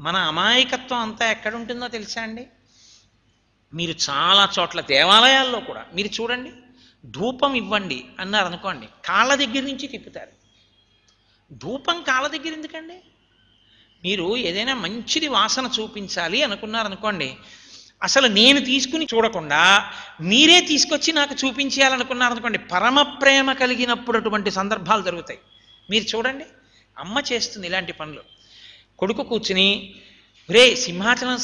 మన అమాయకత్వం అంతా ఎక్కడుంటుందో తెలుసా అండి? మీరు చాలా చోట్ల దేవాలయాల్లో కూడా మీరు చూడండి, ధూపం ఇవ్వండి అన్నారు అనుకోండి, కాళ్ళ దగ్గర నుంచి తిప్పుతారు. ధూపం కాళ్ళ దగ్గర ఎందుకండి? మీరు ఏదైనా మంచిది వాసన చూపించాలి అనుకున్నారనుకోండి, అసలు నేను తీసుకుని చూడకుండా మీరే తీసుకొచ్చి నాకు చూపించేయాలనుకున్నారనుకోండి, పరమ ప్రేమ కలిగినప్పుడు అటువంటి సందర్భాలు జరుగుతాయి. మీరు చూడండి, అమ్మ చేస్తుంది ఇలాంటి పనులు. కొడుకు కూర్చుని, రే సింహాచలం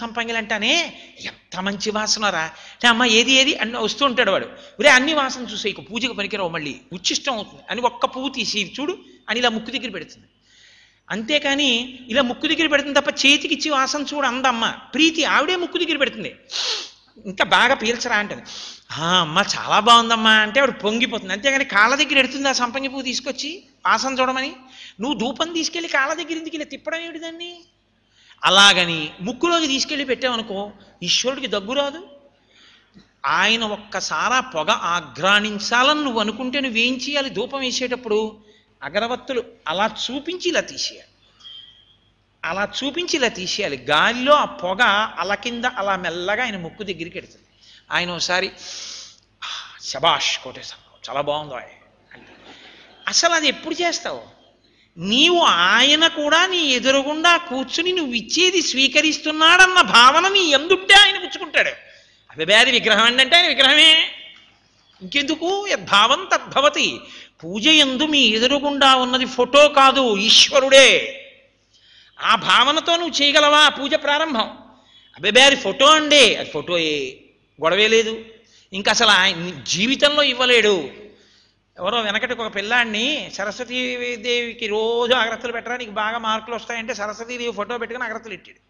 సంపంగిలి అంటానే ఎంత మంచి వాసనరా అంటే, అమ్మ ఏది ఏది అని వస్తూ ఉంటాడు వాడు. రే అన్ని వాసన చూసేయకు, పూజకు పనికిరావు, మళ్ళీ ఉచ్చిష్టం అవుతుంది అని ఒక్క పువ్వు తీసి చూడు అని ఇలా ముక్కు దగ్గర పెడుతుంది. అంతేకాని ఇలా ముక్కు దగ్గర పెడుతుంది తప్ప చేతికిచ్చి వాసన చూడు అందమ్మ. ప్రీతి ఆవిడే ముక్కు దగ్గర పెడుతుంది, ఇంకా బాగా పీల్చరా అంటది. అమ్మ చాలా బాగుందమ్మా అంటే ఆవిడ పొంగిపోతుంది. అంతేగాని కాళ్ళ దగ్గర ఎడుతుంది ఆ సంపంగి పువ్వు తీసుకొచ్చి వాసన చూడమని. నువ్వు ధూపం తీసుకెళ్ళి కాళ్ళ దగ్గర ఎందుకు ఇలా తిప్పడం ఏమిటి దాన్ని? అలాగని ముక్కులోకి తీసుకెళ్ళి పెట్టామనుకో, ఈశ్వరుడికి దగ్గు రాదు. ఆయన ఒక్కసారా పొగ ఆఘ్రాణించాలని నువ్వు అనుకుంటే నువ్వేం చేయాలి? ధూపం వేసేటప్పుడు అగరవత్తులు అలా చూపించి ఇలా తీసేయాలి. గాలిలో ఆ పొగ అల కింద అలా మెల్లగా ఆయన ముక్కు దగ్గరికి ఎడుతుంది. ఆయన ఒకసారి శబాష్ కోటేశ్వరరావు చాలా బాగుందో అంటే, అసలు అది ఎప్పుడు చేస్తావు? నీవు ఆయన కూడా నీ ఎదురుగుండా కూర్చుని నువ్వు ఇచ్చేది స్వీకరిస్తున్నాడన్న భావన నీ ఎందుంటే ఆయన పుచ్చుకుంటాడు. అభిభేది విగ్రహం అంటే ఆయన విగ్రహమే, ఇంకెందుకు? యద్భావం తద్భవతి. పూజ యందు మీ ఎదురుగుండా ఉన్నది ఫోటో కాదు, ఈశ్వరుడే. ఆ భావనతో నువ్వు చేయగలవా పూజ ప్రారంభం? అభిభేది ఫోటో అండి, అది ఫోటోయే, గొడవే లేదు. ఇంకా అసలు ఆయన జీవితంలో ఇవ్వలేడు. ఎవరో వెనకటికి ఒక పిల్లాడిని సరస్వతీదేవికి రోజు అగరత్తులు పెట్టరా నీకు బాగా మార్కులు వస్తాయంటే సరస్వతీదేవి ఫోటో పెట్టుకుని అగరత్తులు పెట్టాడు.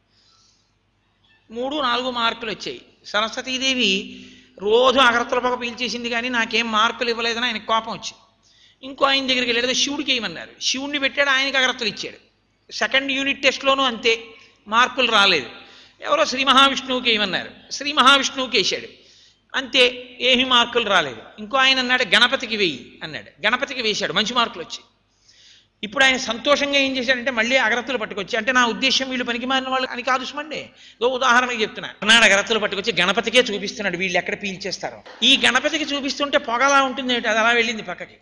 3-4 మార్కులు వచ్చాయి. సరస్వతీదేవి రోజు అగరత్తుల పొగ పీల్చేసింది కానీ నాకేం మార్కులు ఇవ్వలేదని ఆయనకు కోపం వచ్చి ఇంకో ఆయన దగ్గరికి వెళ్ళాడు. శివుడికి ఏమన్నారు, శివుడిని పెట్టాడు, ఆయనకి అగరత్తులు ఇచ్చాడు. సెకండ్ యూనిట్ టెస్ట్లోనూ అంతే, మార్కులు రాలేదు. ఎవరో శ్రీ మహావిష్ణువుకి ఏమన్నారు, శ్రీ మహావిష్ణువుకి వేశాడు, అంతే, ఏమీ మార్కులు రాలేదు. ఇంకో ఆయన అన్నాడు గణపతికి వెయ్యి అన్నాడు, గణపతికి వేశాడు, మంచి మార్కులు వచ్చాయి. ఇప్పుడు ఆయన సంతోషంగా ఏం చేశాడంటే మళ్ళీ అగరత్తులు పట్టుకొచ్చి, అంటే నా ఉద్దేశం వీళ్ళు పనికి మారిన వాళ్ళు అని కాదు సుమండి, ఉదాహరణకి చెప్తున్నా, అన్నాడు అగరత్తులు పట్టుకొచ్చి గణపతికే చూపిస్తున్నాడు, వీళ్ళు ఎక్కడ పీల్చేస్తారో. ఈ గణపతికి చూపిస్తుంటే పొగలా ఉంటుంది, అది అలా వెళ్ళింది పక్కకి.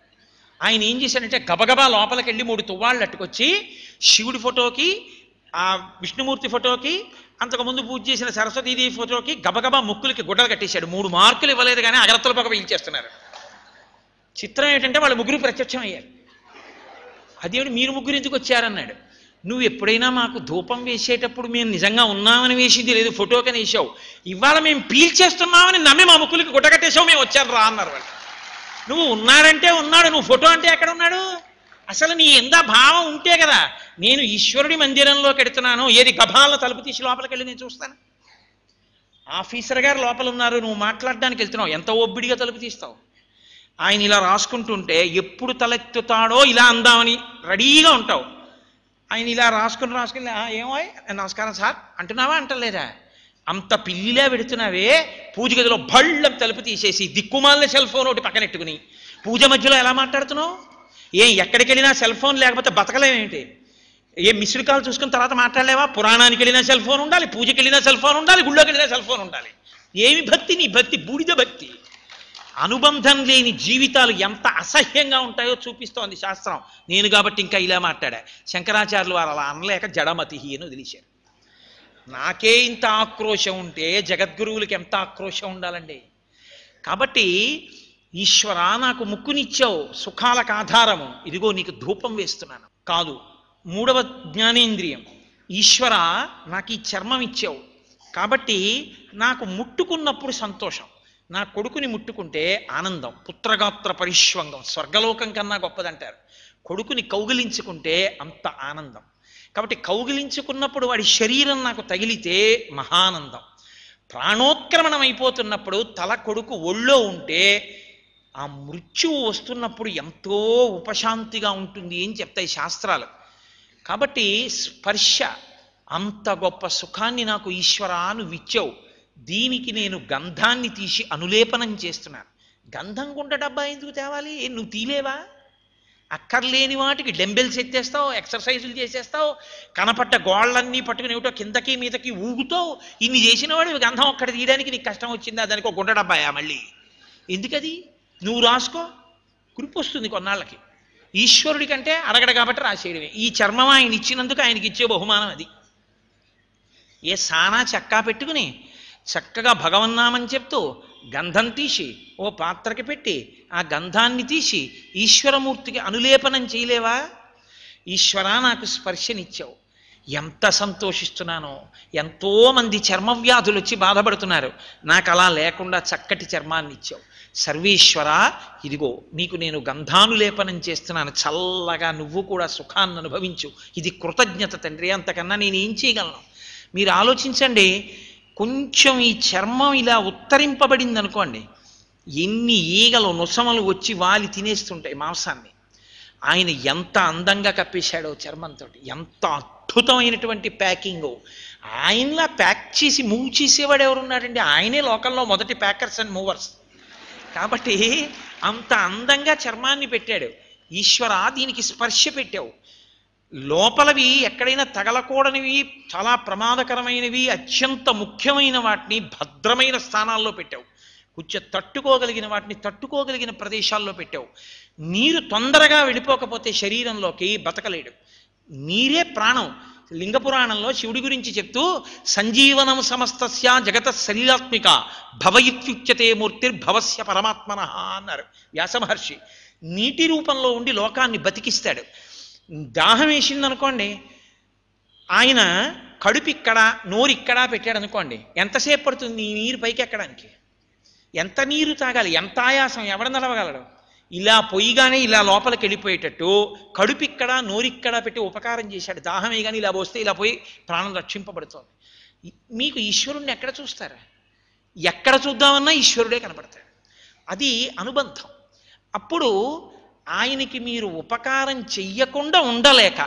ఆయన ఏం చేశాడంటే గబగబా లోపలికి వెళ్ళి 3 తువ్వాళ్ళు అట్టుకొచ్చి శివుడి ఫోటోకి, ఆ విష్ణుమూర్తి ఫోటోకి, అంతకుముందు పూజ చేసిన సరస్వతీదేవి ఫోటోకి గబగబా ముక్కులకి గుడ్డలు కట్టేశాడు. 3 మార్కులు ఇవ్వలేదు కానీ అగరత్తుల పొగ పీల్చేస్తున్నారు. చిత్రం ఏంటంటే వాళ్ళు ముగ్గురు ప్రత్యక్షం అయ్యారు. అదేమిటి మీరు ముగ్గురు ఎందుకు వచ్చారన్నాడు. నువ్వు ఎప్పుడైనా మాకు ధూపం వేసేటప్పుడు మేము నిజంగా ఉన్నామని వేసింది లేదు, ఫోటోకని వేసావు, ఇవాళ మేము పీల్చేస్తున్నామని నమ్మి మా ముక్కులకి గుడ్డ కట్టేసావు, మేము వచ్చాను రా అన్నారు వాళ్ళు. నువ్వు ఉన్నాడంటే ఉన్నాడు, నువ్వు ఫోటో అంటే ఎక్కడ ఉన్నాడు? అసలు నీ ఎంత భావం ఉంటే కదా. నేను ఈశ్వరుడి మందిరంలోకి వెడుతున్నాను, ఏది గభాలను తలుపు తీసి లోపలికి వెళ్ళి నేను చూస్తాను. ఆఫీసర్ గారు లోపల ఉన్నారు, నువ్వు మాట్లాడడానికి వెళ్తున్నావు, ఎంత ఒబ్బిడిగా తలుపు తీస్తావు. ఆయన ఇలా రాసుకుంటుంటే ఎప్పుడు తలెత్తుతాడో ఇలా అందామని రెడీగా ఉంటావు. ఆయన ఇలా రాసుకుని ఏమో నమస్కారం సార్ అంటున్నావా అంటలేదా? అంత పిల్లిలా పెడుతున్నావే, పూజ గదిలో భళ్ళం తలుపు తీసేసి దిక్కుమాలిన సెల్ ఫోన్ ఒకటి పక్కనెట్టుకుని పూజ మధ్యలో ఎలా మాట్లాడుతున్నావు? ఎక్కడికి వెళ్ళినా సెల్ ఫోన్ లేకపోతే బతకలేమేంటి? మిస్డ్ కాల్ చూసుకున్న తర్వాత మాట్లాడలేవా? పురాణానికి వెళ్ళినా సెల్ ఫోన్ ఉండాలి, పూజకి వెళ్ళినా సెల్ ఫోన్ ఉండాలి, గుళ్ళోకి వెళ్ళినా సెల్ ఫోన్ ఉండాలి. ఏమి భక్తి నీ భక్తి? బూడిద భక్తి. అనుబంధం లేని జీవితాలు ఎంత అసహ్యంగా ఉంటాయో చూపిస్తోంది శాస్త్రం. నేను కాబట్టి ఇంకా ఇలా మాట్లాడా. శంకరాచార్యులు వారు అలా అనలేక జడమతి అని వదిలేశారు. నాకే ఇంత ఆక్రోశం ఉంటే జగద్గురువులకి ఎంత ఆక్రోశం ఉండాలండి. కాబట్టి ఈశ్వర నాకు ముక్కునిచ్చావు, సుఖాలకు ఆధారము, ఇదిగో నీకు ధూపం వేస్తున్నాను కాదు. 3వ జ్ఞానేంద్రియం, ఈశ్వర నాకు ఈ చర్మం ఇచ్చావు కాబట్టి నాకు ముట్టుకున్నప్పుడు సంతోషం, నా కొడుకుని ముట్టుకుంటే ఆనందం, పుత్రగాత్ర పరిష్వంగం, స్వర్గలోకం కన్నా గొప్పదంటారు. కొడుకుని కౌగిలించుకుంటే అంత ఆనందం. కాబట్టి కౌగిలించుకున్నప్పుడు వాడి శరీరం నాకు తగిలితే మహానందం. ప్రాణోత్క్రమణం అయిపోతున్నప్పుడు తల కొడుకు ఒళ్ళో ఉంటే ఆ మృత్యువు వస్తున్నప్పుడు ఎంతో ఉపశాంతిగా ఉంటుంది అని చెప్తాయి శాస్త్రాలు. కాబట్టి స్పర్శ అంత గొప్ప సుఖాన్ని నాకు ఈశ్వరా నువ్వు ఇచ్చావు, దీనికి నేను గంధాన్ని తీసి అనులేపనం చేస్తున్నాను. గంధం గుంట డబ్బా ఎందుకు తేవాలి? నువ్వు తీలేవా? అక్కర్లేని వాటికి డెంబెల్స్ ఎత్తేస్తావు, ఎక్సర్సైజులు చేసేస్తావు, కనపడ్డ గోళ్ళన్నీ పట్టుకుని ఏమిటో కిందకి మీదకి ఊగుతావు. ఇన్ని చేసిన వాడు గంధం ఒక్కటి తీయడానికి నీకు కష్టం వచ్చిందా? దానికి ఒక గుంట డబ్బాయా మళ్ళీ? ఎందుకది? నువ్వు రాసుకో, కురిపి వస్తుంది కొన్నాళ్ళకి. ఈశ్వరుడి కంటే అడగడు కాబట్టి రాసేయడమే. ఈ చర్మం ఆయన ఇచ్చినందుకు ఆయనకి ఇచ్చే బహుమానం అది. ఏ సానా చక్కా పెట్టుకుని చక్కగా భగవన్నామని చెప్తూ గంధం తీసి ఓ పాత్రకి పెట్టి ఆ గంధాన్ని తీసి ఈశ్వరమూర్తికి అనులేపనం చేయలేవా? ఈశ్వరా నాకు స్పర్శనిచ్చావు, ఎంత సంతోషిస్తున్నానో. ఎంతోమంది చర్మవ్యాధులు వచ్చి బాధపడుతున్నారు, నాకు అలా లేకుండా చక్కటి చర్మాన్ని ఇచ్చావు. సర్వేశ్వర, ఇదిగో నీకు నేను గంధానులేపనం చేస్తున్నాను, చల్లగా నువ్వు కూడా సుఖాన్ని అనుభవించు. ఇది కృతజ్ఞత తండ్రి, అంతకన్నా నేను ఏం చేయగలను? మీరు ఆలోచించండి, కొంచెం ఈ చర్మం ఇలా ఉత్తరింపబడింది అనుకోండి, ఎన్ని ఈగలు నొసమలు వచ్చి వాలి తినేస్తుంటాయి మాంసాన్ని. ఆయన ఎంత అందంగా కప్పేశాడో చర్మంతో, ఎంత అద్భుతమైనటువంటి ప్యాకింగ్. ఆయనలా ప్యాక్ చేసి మూవ్ చేసేవాడు ఎవరున్నాడండి? ఆయనే లోకంలో మొదటి ప్యాకర్స్ అండ్ మూవర్స్. కాబట్టి అంత అందంగా చర్మాన్ని పెట్టాడు. ఈశ్వర, దీనికి స్పర్శ పెట్టావు. లోపలవి ఎక్కడైనా తగలకూడనివి, చాలా ప్రమాదకరమైనవి, అత్యంత ముఖ్యమైన వాటిని భద్రమైన స్థానాల్లో పెట్టావు. కొంచెం తట్టుకోగలిగిన వాటిని తట్టుకోగలిగిన ప్రదేశాల్లో పెట్టావు. నీరు తొందరగా వెళ్ళిపోకపోతే శరీరంలోకి బతకలేడు. నీరే ప్రాణం. లింగపురాణంలో శివుడి గురించి చెప్తూ సంజీవనం సమస్తస్య జగత శరీరాత్మిక భవయిత్యుచ్యతే మూర్తిర్భవస్య పరమాత్మన అన్నారు వ్యాసమహర్షి. నీటి రూపంలో ఉండి లోకాన్ని బతికిస్తాడు. దాహం వేసిందనుకోండి, ఆయన కడుపు ఇక్కడ నోరిక్కడా పెట్టాడు అనుకోండి, ఎంతసేపు పడుతుంది ఈ నీరు పైకి ఎక్కడానికి? ఎంత నీరు తాగాలి? ఎంత ఆయాసం? ఎవడ నడవగలడు? ఇలా పొయ్యిగానే ఇలా లోపలికి వెళ్ళిపోయేటట్టు కడుపు ఇక్కడ నోరిక్కడ పెట్టి ఉపకారం చేశాడు. దాహమే కానీ ఇలా పోస్తే ఇలా పోయి ప్రాణం రక్షింపబడుతోంది. మీకు ఈశ్వరుణ్ణి ఎక్కడ చూస్తారా? ఎక్కడ చూద్దామన్నా ఈశ్వరుడే కనపడతాడు. అది అనుబంధం. అప్పుడు ఆయనకి మీరు ఉపకారం చెయ్యకుండా ఉండలేక,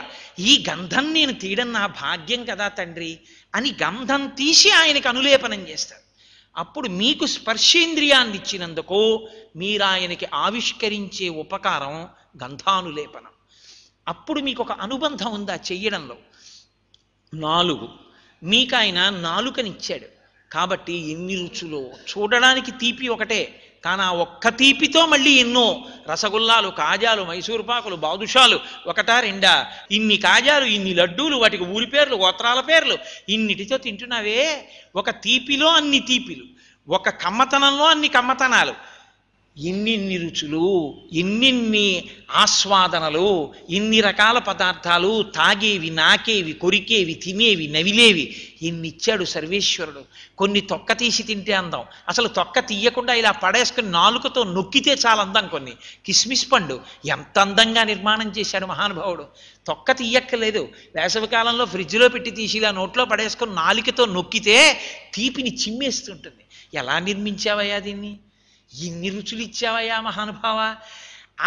ఈ గంధం నేను తీయడం నా భాగ్యం కదా తండ్రి అని గంధం తీసి ఆయనకి అనులేపనం చేస్తారు. అప్పుడు మీకు స్పర్శేంద్రియాన్ని ఇచ్చినందుకు మీరు ఆయనకి ఆవిష్కరించే ఉపకారం గంధానులేపనం. అప్పుడు మీకు ఒక అనుబంధం ఉందా చెయ్యడంలో. 4 మీకు ఆయన నాలుకనిచ్చాడు కాబట్టి ఎన్ని రుచులో. చూడడానికి తీపి ఒకటే, కానీ ఆ ఒక్క తీపితో మళ్ళీ ఎన్నో రసగుల్లాలు, కాజాలు, మైసూరు పాకులు, బాదుషాలు, ఒకటా రెండా, ఇన్ని కాజాలు, ఇన్ని లడ్డూలు, వాటికి ఊరి పేర్లు, గోత్రాల పేర్లు, ఇన్నిటితో తింటున్నావే. ఒక తీపిలో అన్ని తీపిలు, ఒక కమ్మతనంలో అన్ని కమ్మతనాలు, ఎన్నిన్ని రుచులు, ఎన్నిన్ని ఆస్వాదనలు, ఇన్ని రకాల పదార్థాలు, తాగేవి, నాకేవి, కొరికేవి, తినేవి, నవిలేవి ఎన్నిచ్చాడు సర్వేశ్వరుడు. కొన్ని తొక్క తీసి తింటే అందం, అసలు తొక్క తీయకుండా ఇలా పడేసుకుని నాలుకతో నొక్కితే చాలా అందం. కొన్ని కిస్మిస్ పండు ఎంత అందంగా నిర్మాణం చేశాడు మహానుభావుడు. తొక్క తీయక్కలేదు, వేసవికాలంలో ఫ్రిడ్జ్లో పెట్టి తీసి ఇలా నోట్లో పడేసుకుని నాలుకతో నొక్కితే తీపిని చిమ్మేస్తుంటుంది. ఎలా నిర్మించావయ్యా దీన్ని? ఇన్ని రుచులు ఇచ్చావయ్యా మహానుభావ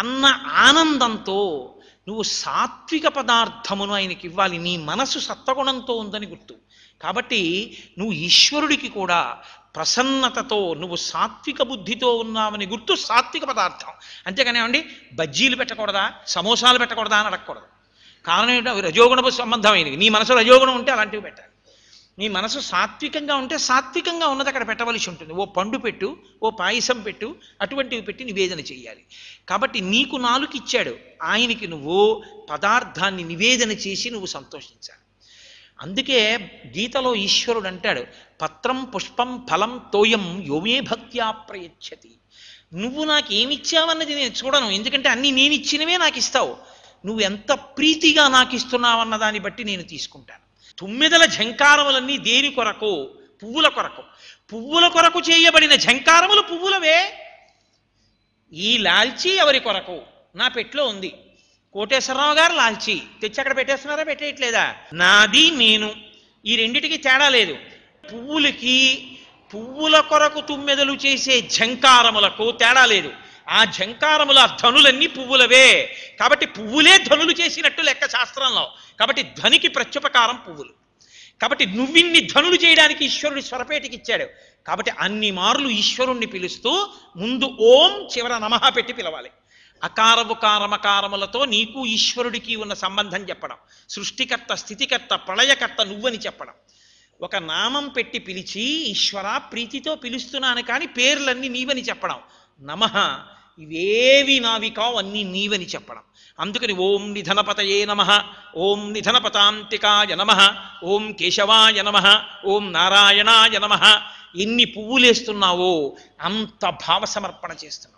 అన్న ఆనందంతో నువ్వు సాత్విక పదార్థమును ఆయనకి ఇవ్వాలి. నీ మనసు సత్వగుణంతో ఉందని గుర్తు. కాబట్టి నువ్వు ఈశ్వరుడికి కూడా ప్రసన్నతతో నువ్వు సాత్విక బుద్ధితో ఉన్నావని గుర్తు. సాత్విక పదార్థం అంతేగాని ఏమండి బజ్జీలు పెట్టకూడదా, సమోసాలు పెట్టకూడదా అని అడగకూడదు. కారణం ఏంటో రజోగుణ సంబంధమైనవి. నీ మనసు రజోగుణం ఉంటే అలాంటివి పెట్టాలి. నీ మనసు సాత్వికంగా ఉంటే సాత్వికంగా ఉన్నది అక్కడ పెట్టవలసి ఉంటుంది. ఓ పండు పెట్టు, ఓ పాయసం పెట్టు, అటువంటివి పెట్టి నివేదన చెయ్యాలి. కాబట్టి నీకు నాలుక ఇచ్చాడు, ఆయనకి నువ్వు పదార్థాన్ని నివేదన చేసి నువ్వు సంతోషించాలి. అందుకే గీతలో ఈశ్వరుడు అంటాడు, పత్రం పుష్పం ఫలం తోయం యోమే భక్త్యా ప్రయచ్చతి. నువ్వు నాకు ఏమిచ్చావన్నది నేను చూడను, ఎందుకంటే అన్నీ నేను ఇచ్చినవే నాకు ఇస్తావు. నువ్వు ఎంత ప్రీతిగా నాకు ఇస్తున్నావన్న దాన్ని బట్టి నేను తీసుకుంటాను. 9 ఝంకారములన్నీ దేని కొరకు? పువ్వుల కొరకు. పువ్వుల కొరకు చేయబడిన ఝంకారములు పువ్వులవే. ఈ లాల్చీ ఎవరి కొరకు? నా పెట్లో ఉంది. కోటేశ్వరరావు గారు లాల్చీ తెచ్చి అక్కడ పెట్టేస్తున్నారా, పెట్టేయట్లేదా? నాది నేను, ఈ రెండిటికి తేడా లేదు. పువ్వులకి పువ్వుల కొరకు 9 చేసే ఝంకారములకు తేడా లేదు. ఆ ఝంకారముల ధనులన్నీ పువ్వులవే. కాబట్టి పువ్వులే ధనులు చేసినట్టు లెక్క శాస్త్రంలో. కాబట్టి ధ్వనికి ప్రత్యుపకారం పువ్వులు. కాబట్టి నువ్విన్ని ధనులు చేయడానికి ఈశ్వరుడు స్వరపేటికి ఇచ్చాడు. కాబట్టి అన్ని మార్లు ఈశ్వరుణ్ణి పిలుస్తూ ముందు ఓం చివర నమః పెట్టి పిలవాలి. అకారము కారమకారములతో నీకు ఈశ్వరుడికి ఉన్న సంబంధం చెప్పడం, సృష్టికర్త స్థితికర్త ప్రళయకర్త నువ్వని చెప్పడం. ఒక నామం పెట్టి పిలిచి ఈశ్వర ప్రీతితో పిలుస్తున్నాను కానీ పేర్లన్నీ నీవని చెప్పడం. నమః ఇవేవి నావి కావు, అన్నీ నీవని చెప్పడం. అందుకని ఓం నిధనపతయే నమః, ఓం నిధనపతాంతికాయ నమః, ఓం కేశవాయ నమః, ఓం నారాయణాయ నమః. ఎన్ని పువ్వులేస్తున్నావో అంత భావ సమర్పణ చేస్తున్నావు.